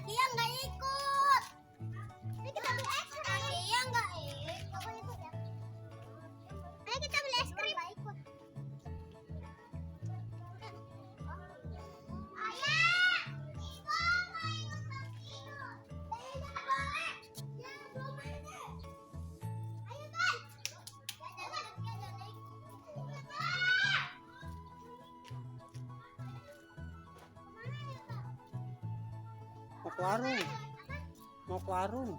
Kia nggak ikut. Ini kita beli es krim. Kia nggak ikut. Aku ikut ya. Ayo kita beli es krim. Nggak ikut. Ayah, Iko mau ikut lagi. Beda banget. Jangan belum ada. Ayo kan. Jangan ikut. Mau ke warung. Mau ke warung.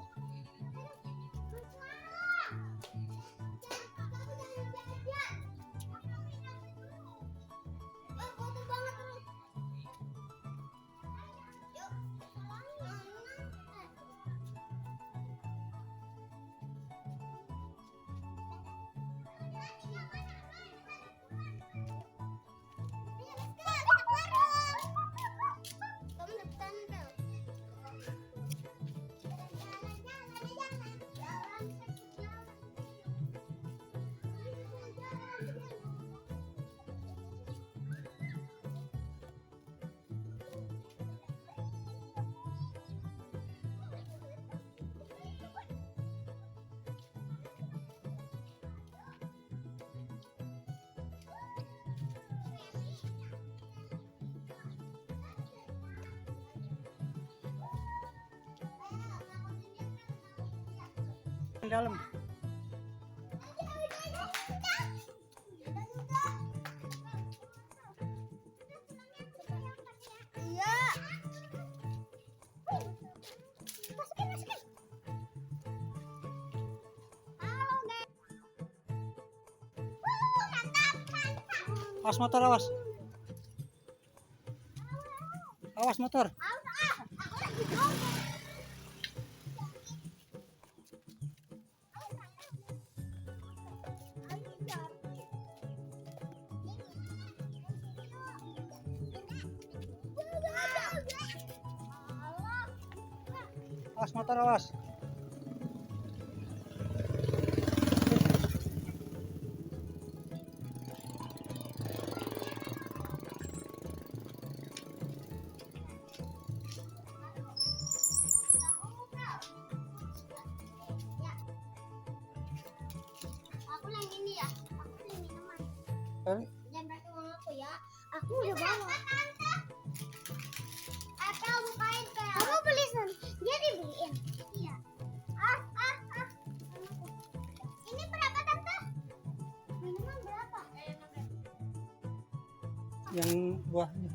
Dalam. Iya. Masukin. Halo, guys. Mantap. Awas motor, awas. Awas motor. Aku lagi jongkok. Awas motor, awas. Aku yang ini ya. Aku yang minuman. Eh, Jangan pakai uang aku ya. Aku udah bawa. Atau bukain kayak. Kamu beli dia dibeliin. Iya. Ini berapa tante? Minuman berapa? yang buahnya.